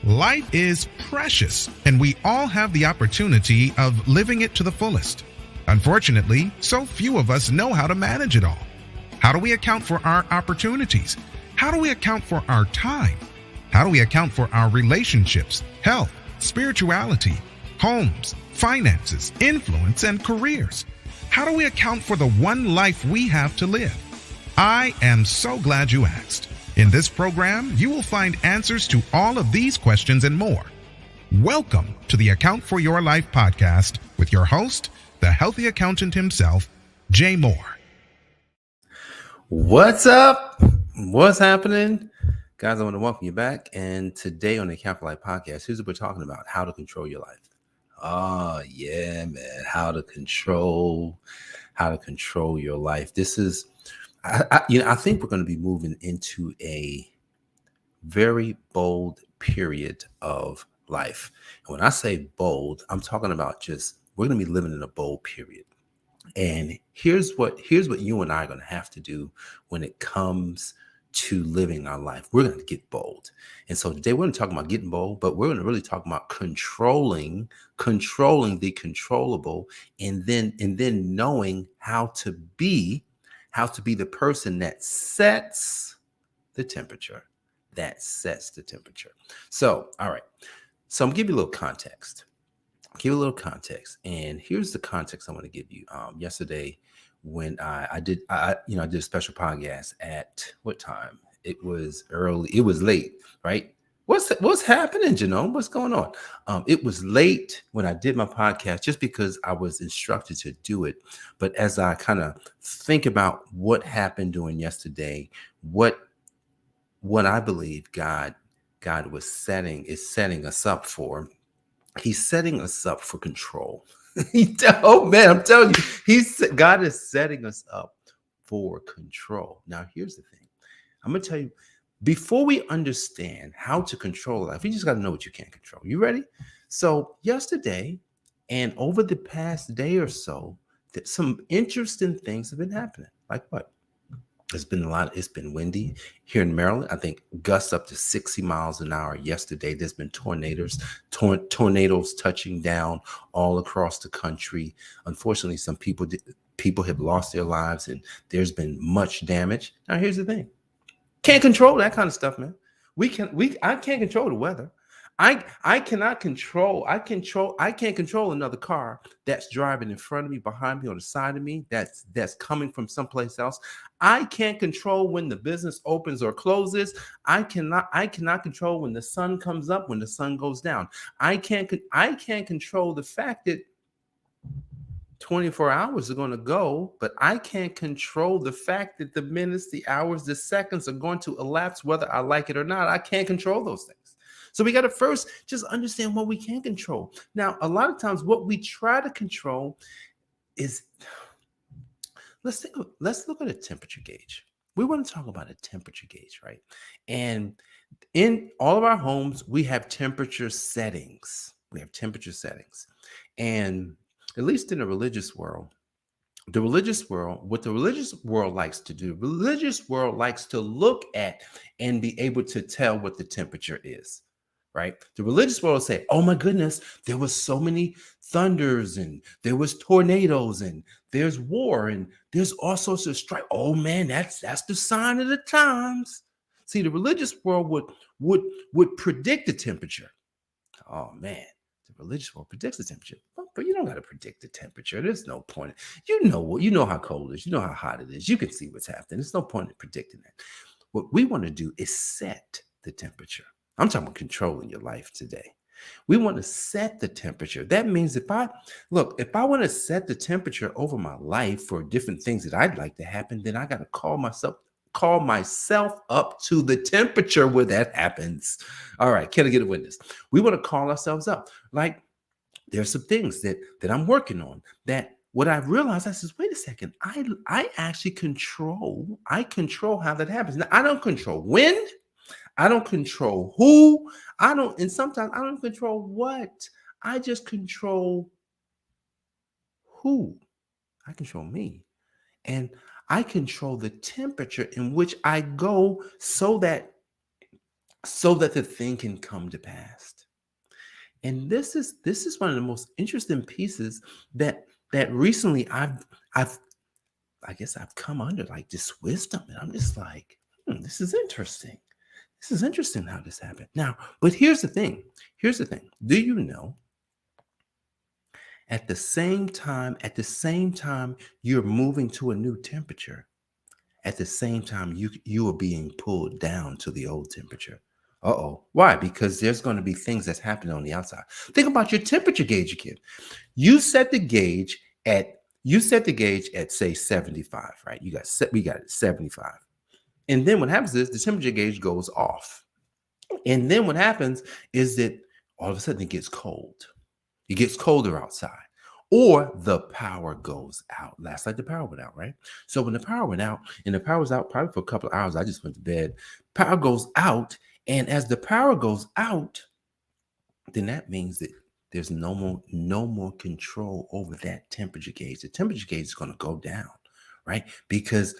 Life is precious, and we all have the opportunity of living it to the fullest. Unfortunately, so few of us know how to manage it all. How do we account for our opportunities? How do we account for our time? How do we account for our relationships, health, spirituality, homes, finances, influence, and careers? How do we account for the one life we have to live? I am so glad you asked. In this program, you will find answers to all of these questions and more. Welcome to the Account for Your Life podcast with your host, the healthy accountant himself, Jay Moore. What's up? What's happening? Guys, I want to welcome you back. And today on the Account for Life podcast, here's what we're talking about: how to control your life. Oh, yeah, man. How to control your life. This is I think we're going to be moving into a very bold period of life. And when I say bold, I'm talking about we're going to be living in a bold period. And here's what you and I are going to have to do when it comes to living our life. We're going to get bold. And so today we're going to talk about getting bold, but we're going to really talk about controlling the controllable, and then knowing how to be the person that sets the temperature. So, all right. So I'm gonna give you a little context. And here's the context I want to give you. Yesterday, when I did a special podcast at what time? It was early. It was late, right? What's happening, Janome? What's going on? It was late when I did my podcast just because I was instructed to do it. But as I kind of think about what happened during yesterday, what I believe God is setting us up for. He's setting us up for control. Oh man, I'm telling you, God is setting us up for control. Now, here's the thing. I'm gonna tell you, before we understand how to control life, we just got to know what you can't control. You ready? So yesterday and over the past day or so, some interesting things have been happening. Like what? It's been windy here in Maryland. I think gusts up to 60 miles an hour yesterday. There's been tornadoes touching down all across the country. Unfortunately, some people have lost their lives, and there's been much damage. Now, here's the thing. Can't control that kind of stuff, man. I can't control the weather. I can't control another car that's driving in front of me, behind me, on the side of me, that's coming from someplace else. I can't control when the business opens or closes. I cannot control when the sun comes up, when the sun goes down. I can't control the fact that 24 hours are going to go, but I can't control the fact that the minutes, the hours, the seconds are going to elapse whether I like it or not. I can't control those things. So we got to first just understand what we can control. Now, a lot of times what we try to control is, let's look at a temperature gauge. We want to talk about a temperature gauge, right? And in all of our homes, we have temperature settings. And at least in the religious world, what the religious world likes to do, likes to look at and be able to tell what the temperature is, right? The religious world will say, oh my goodness, there was so many thunders, and there was tornadoes, and there's war, and there's all sorts of strife. Oh man, that's the sign of the times. See, the religious world would predict the temperature. Oh man. The religious world predicts the temperature, but you don't got to predict the temperature. There's no point. You know how cold it is. You know how hot it is. You can see what's happening. There's no point in predicting that. What we want to do is set the temperature. I'm talking about controlling your life today. We want to set the temperature. That means if I want to set the temperature over my life for different things that I'd like to happen, then I got to call myself up to the temperature where that happens. All right, can I get a witness? We want to call ourselves up. Like, there's some things that I'm working on that what I realized, I says, wait a second, I actually control how that happens. Now, I don't control when, I don't control who, and sometimes I don't control what. I just control who. I control me. And I control the temperature in which I go, so that so that the thing can come to pass. And this is one of the most interesting pieces that recently I've I guess I've come under, like, this wisdom, and I'm just like, this is interesting. This is interesting how this happened. Now, but here's the thing. Here's the thing. Do you know, at the same time you're moving to a new temperature, at the same time you are being pulled down to the old temperature. Uh-oh. Why? Because there's going to be things that's happening on the outside. Think about your temperature gauge again. You set the gauge at say 75, right? We got it 75. And then what happens is the temperature gauge goes off. And then what happens is that all of a sudden it gets cold. It gets colder outside. Or the power goes out. Last night the power went out, right? So when the power went out, and the power was out probably for a couple of hours, I just went to bed. Power goes out. And as the power goes out, then that means that there's no more control over that temperature gauge. The temperature gauge is going to go down, right? Because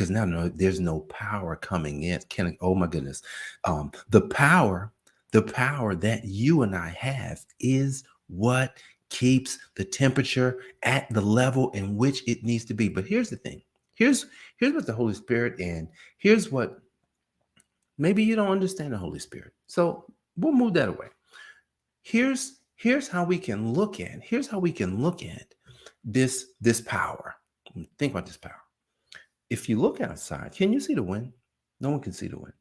now there's no power coming in. Oh my goodness. The power that you and I have is what keeps the temperature at the level in which it needs to be. But here's the thing. Here's what the Holy Spirit, and here's what, maybe you don't understand the Holy Spirit. So we'll move that away. Here's how we can look at this power. Think about this power. If you look outside, can you see the wind? No one can see the wind.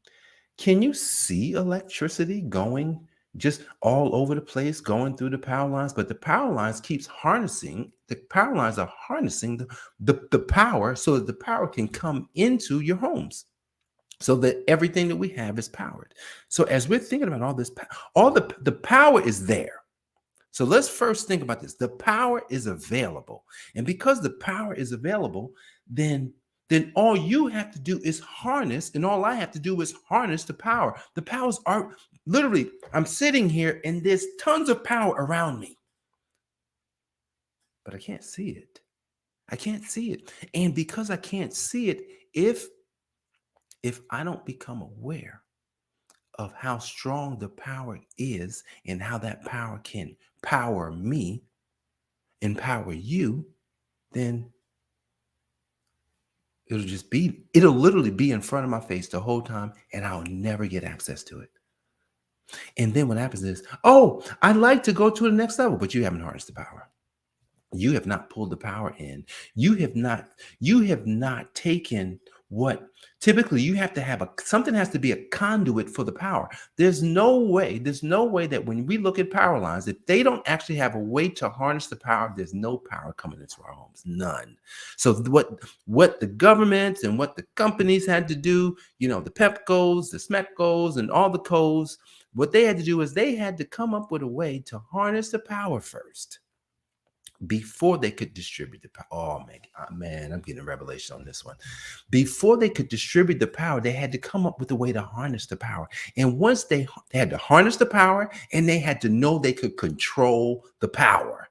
Can you see electricity going just all over the place, going through the power lines? But the power lines are harnessing the power so that the power can come into your homes, so that everything that we have is powered. So as we're thinking about all this, the power is there. So let's first think about this. The power is available. And because the power is available, then all you have to do is harness, and all I have to do is harness the power. The powers are literally, I'm sitting here and there's tons of power around me, but I can't see it. I can't see it. And because I can't see it, if I don't become aware of how strong the power is and how that power can power me, empower you, then it'll literally be in front of my face the whole time, and I'll never get access to it. And then what happens is, I'd like to go to the next level, but you haven't harnessed the power. You have not pulled the power in. You have not taken what typically you have to have something has to be a conduit for the power. There's no way that when we look at power lines, if they don't actually have a way to harness the power, there's no power coming into our homes. None. So what the government and what the companies had to do, the Pepcos, the Smecos, and all the co's, what they had to do is they had to come up with a way to harness the power first, before they could distribute the power. Oh man, I'm getting a revelation on this one. Before they could distribute the power, they had to come up with a way to harness the power. And once they had to harness the power, and they had to know they could control the power.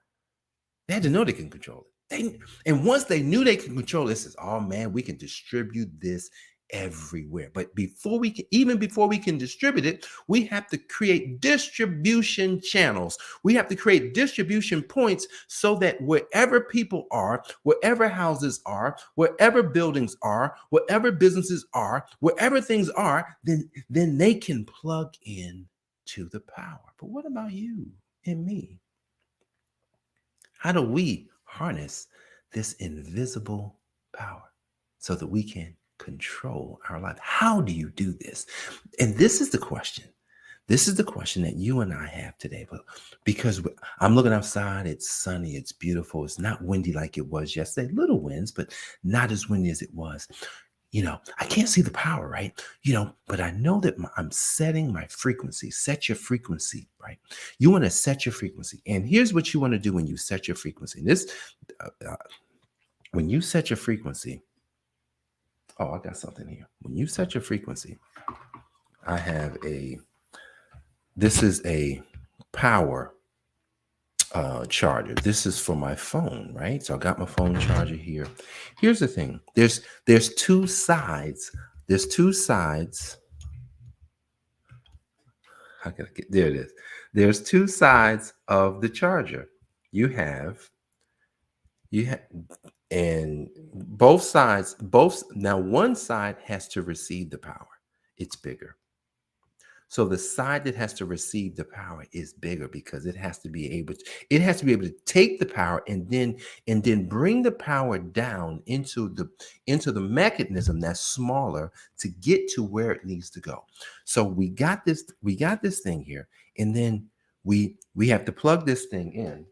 They had to know they can control it. And once they knew they could control it, says, oh man, we can distribute this everywhere. But before we can distribute it, we have to create distribution channels. We have to create distribution points so that wherever people are, wherever houses are, wherever buildings are, wherever businesses are, wherever things are, then they can plug in to the power. But what about you and me? How do we harness this invisible power so that we can control our life? How do you do this? And this is the question. This is the question that you and I have today. But because I'm looking outside, it's sunny, it's beautiful, it's not windy like it was yesterday. Little winds, but not as windy as it was. I can't see the power, right? But I know that I'm setting my frequency. Set your frequency, right? You want to set your frequency. And here's what you want to do when you set your frequency. When you set your frequency, I got something here. When you set your frequency, this is a power charger. This is for my phone, right? So I got my phone charger here. Here's the thing. There's two sides. There's two sides how can I get there? It is. There's two sides of the charger. You have you have and both sides, both now one side has to receive the power. It's bigger. So the side that has to receive the power is bigger because it has to be able to take the power and then bring the power down into the mechanism that's smaller to get to where it needs to go. So we got this thing here, and then we have to plug this thing in.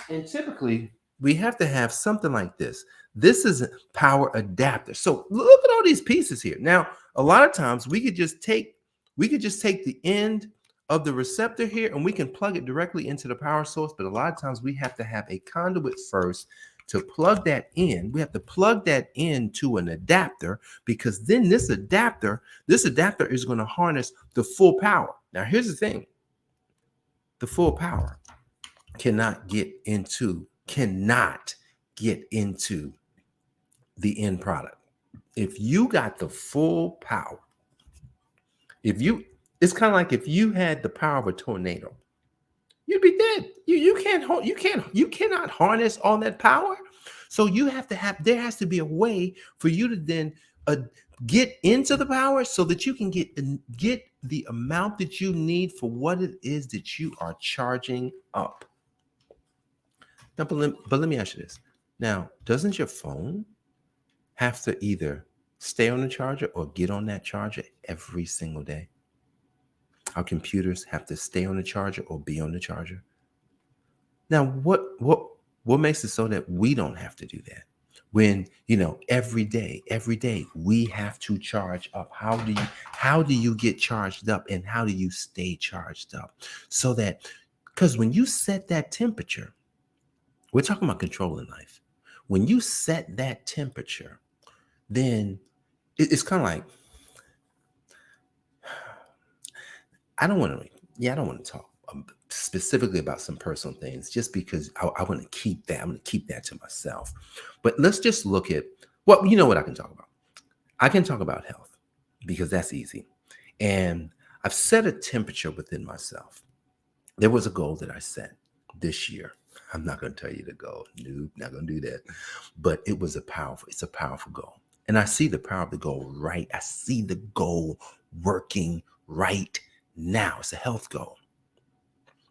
And typically we have to have something like this. This is a power adapter. So look at all these pieces here. Now, a lot of times we could just take the end of the receptor here and we can plug it directly into the power source. But a lot of times we have to have a conduit first to plug that in. We have to plug that into an adapter because then this adapter is going to harness the full power. Now, here's the thing. The full power cannot get into the end product. If you got the full power, it's kind of like if you had the power of a tornado, you'd be dead. You cannot harness all that power. So there has to be a way for you to then get into the power so that you can get the amount that you need for what it is that you are charging up. Now, but let me ask you this. Now, doesn't your phone have to either stay on the charger or get on that charger every single day? Our computers have to stay on the charger or be on the charger. Now, what makes it so that we don't have to do that? When, every day we have to charge up. How do you get charged up and how do you stay charged up? So that, because when you set that temperature, we're talking about controlling life. When you set that temperature, then it's kind of like, I don't want to talk specifically about some personal things just because I want to keep that. I'm going to keep that to myself. But let's just look at what I can talk about. I can talk about health because that's easy. And I've set a temperature within myself. There was a goal that I set this year. I'm not going to tell you the goal. Nope, not going to do that. But it's a powerful goal. And I see the power of the goal right. I see the goal working right now. It's a health goal.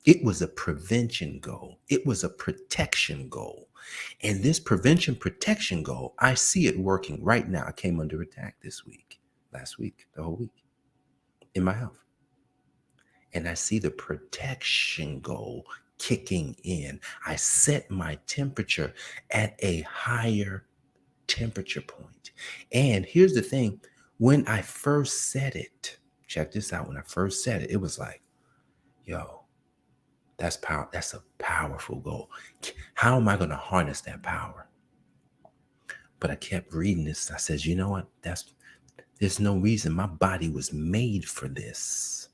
It was a prevention goal. It was a protection goal. And this prevention protection goal, I see it working right now. I came under attack last week, the whole week in my health. And I see the protection goal kicking in. I set my temperature at a higher temperature point. And here's the thing. When I first set it, check this out. When I first set it, it was like, yo, that's power. That's a powerful goal. How am I going to harness that power? But I kept reading this. I said, you know what? There's no reason. My body was made for this.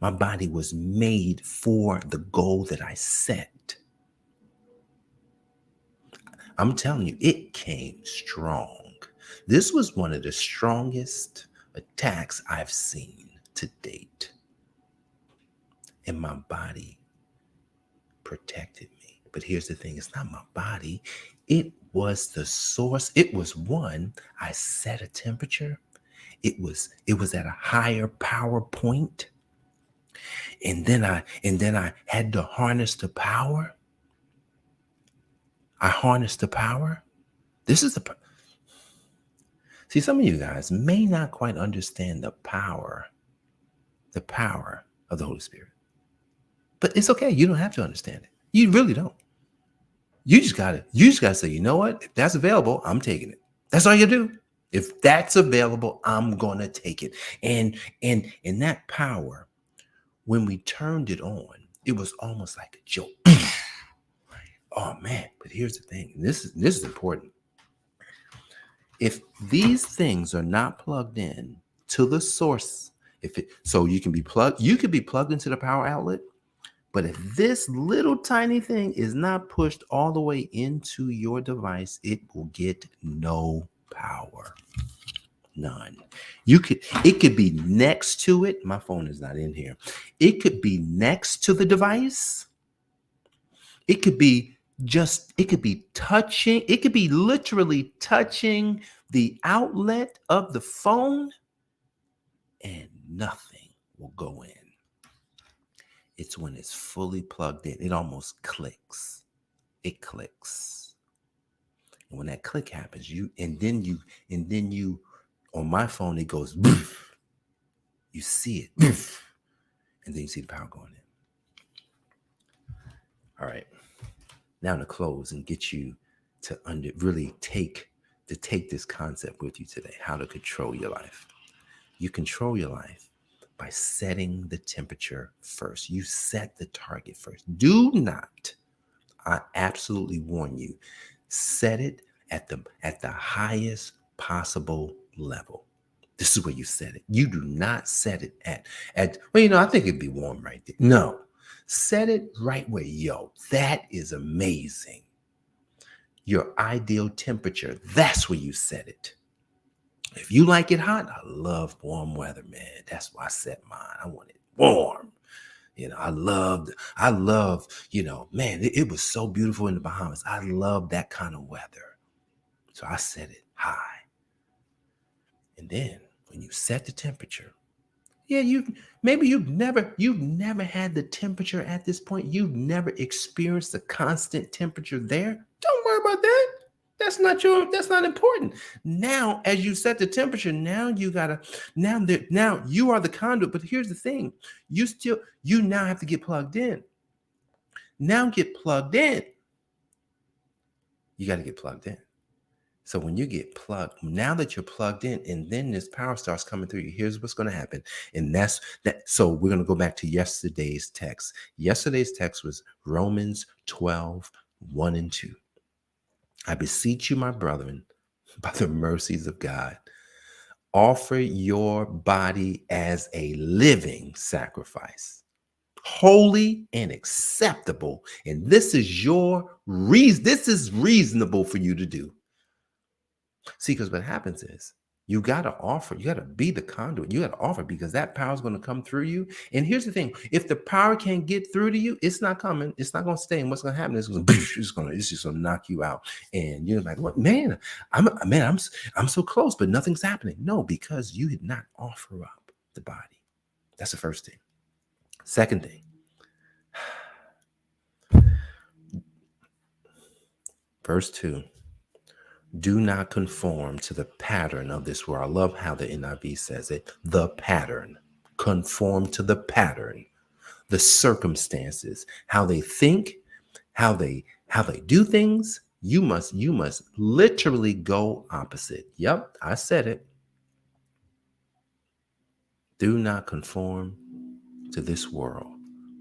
My body was made for the goal that I set. I'm telling you, it came strong. This was one of the strongest attacks I've seen to date. And my body protected me. But here's the thing, it's not my body. It was the source. It was one, I set a temperature. It was at a higher power point. And then I had to harness the power. I harnessed the power. See, some of you guys may not quite understand the power of the Holy Spirit. But it's okay. You don't have to understand it. You really don't. You just gotta say, you know what? If that's available, I'm taking it. That's all you do. If that's available, I'm gonna take it. And that power, when we turned it on, it was almost like a joke. Oh man! But here's the thing. This is important. If these things are not plugged in to the source, you could be plugged into the power outlet. But if this little tiny thing is not pushed all the way into your device, it will get no power. None. It could be next to it. My phone is not in here. It could be next to the device. It could be touching. It could be literally touching the outlet of the phone and nothing will go in. It's when it's fully plugged in. It almost clicks. It clicks. And when that click happens, and then you on my phone, it goes boof. You see it. Boof. And then you see the power going in. All right. Now to close and get you to really take this concept with you today, how to control your life. You control your life by setting the temperature first. You set the target first. Do not, I absolutely warn you, set it at the highest possible level. This is where you set it. You do not set it at I think it'd be warm right there. No, set it right where, that is amazing. Your ideal temperature, that's where you set it. If you like it hot, I love warm weather, man. That's why I set mine. I want it warm. I love, man, it was so beautiful in the Bahamas. I love that kind of weather. So I set it high. And then when you set the temperature, you've never had the temperature at this point. You've never experienced the constant temperature there. Don't worry about that. That's not important. Now, as you set the temperature, now you are the conduit. But here's the thing. You now have to get plugged in. Now get plugged in. You got to get plugged in. So when you get plugged, now that you're plugged in, and then this power starts coming through you, here's what's going to happen. And that's that. So we're going to go back to yesterday's text. Yesterday's text was Romans 12, 1 and 2. I beseech you, my brethren, by the mercies of God, offer your body as a living sacrifice, holy and acceptable. And this is this is reasonable for you to do. See, because what happens is you got to offer, you got to be the conduit. You got to offer because that power is going to come through you. And here's the thing. If the power can't get through to you, it's not coming. It's not going to stay. And what's going to happen is it's just going to knock you out. And you're like, what, man, I'm so close, but nothing's happening. No, because you did not offer up the body. That's the first thing. Second thing. Verse 2. Do not conform to the pattern of this world. I love how the NIV says it. The pattern. Conform to the pattern. The circumstances. How they think. How they do things. You must literally go opposite. Yep, I said it. Do not conform to this world,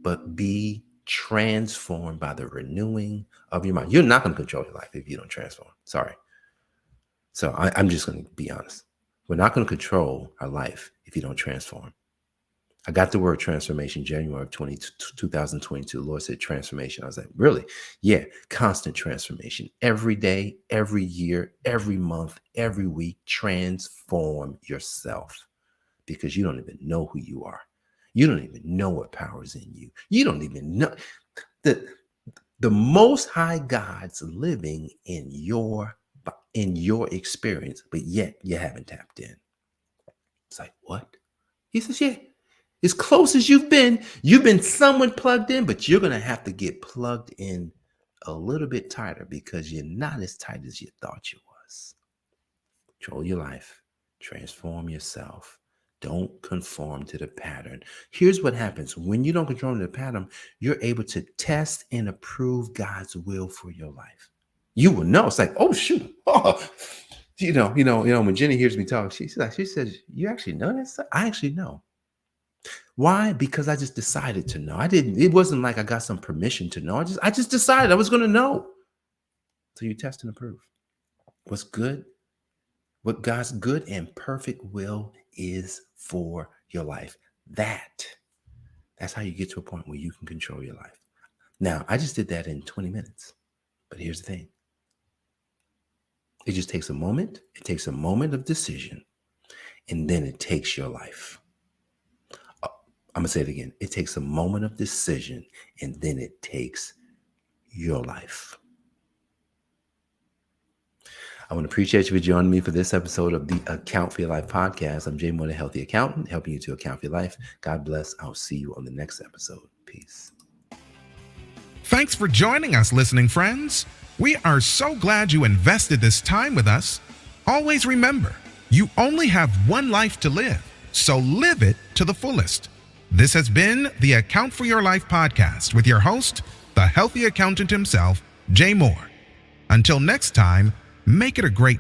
but be transformed by the renewing of your mind. You're not going to control your life if you don't transform. Sorry. So I'm just going to be honest. We're not going to control our life if you don't transform. I got the word transformation January of 2022. Lord said transformation. I was like, really? Yeah, constant transformation. Every day, every year, every month, every week, transform yourself because you don't even know who you are. You don't even know what power is in you. You don't even know that the Most High God's living in your experience, but yet you haven't tapped in. It's like, what? He says, yeah, as close as you've been somewhat plugged in, but you're going to have to get plugged in a little bit tighter because you're not as tight as you thought you was. Control your life. Transform yourself. Don't conform to the pattern. Here's what happens. When you don't conform to the pattern, you're able to test and approve God's will for your life. You will know. It's like, oh, shoot. Oh, when Jenny hears me talk, she says, you actually know that stuff? I actually know. Why? Because I just decided to know. It wasn't like I got some permission to know. I just decided I was going to know. So you test and approve. What's good? What God's good and perfect will is for your life. That's how you get to a point where you can control your life. Now, I just did that in 20 minutes. But here's the thing. It just takes a moment. It takes a moment of decision. and then it takes your life. I'm going to say it again. It takes a moment of decision, and then it takes your life. I want to appreciate you for joining me for this episode of the Account for Your Life podcast. I'm Jay Moore, the Healthy Accountant, helping you to account for your life. God bless. I'll see you on the next episode. Peace. Thanks for joining us, listening friends. We are so glad you invested this time with us. Always remember, you only have one life to live, so live it to the fullest. This has been the Account for Your Life podcast with your host, the Healthy Accountant himself, Jay Moore. Until next time, make it a great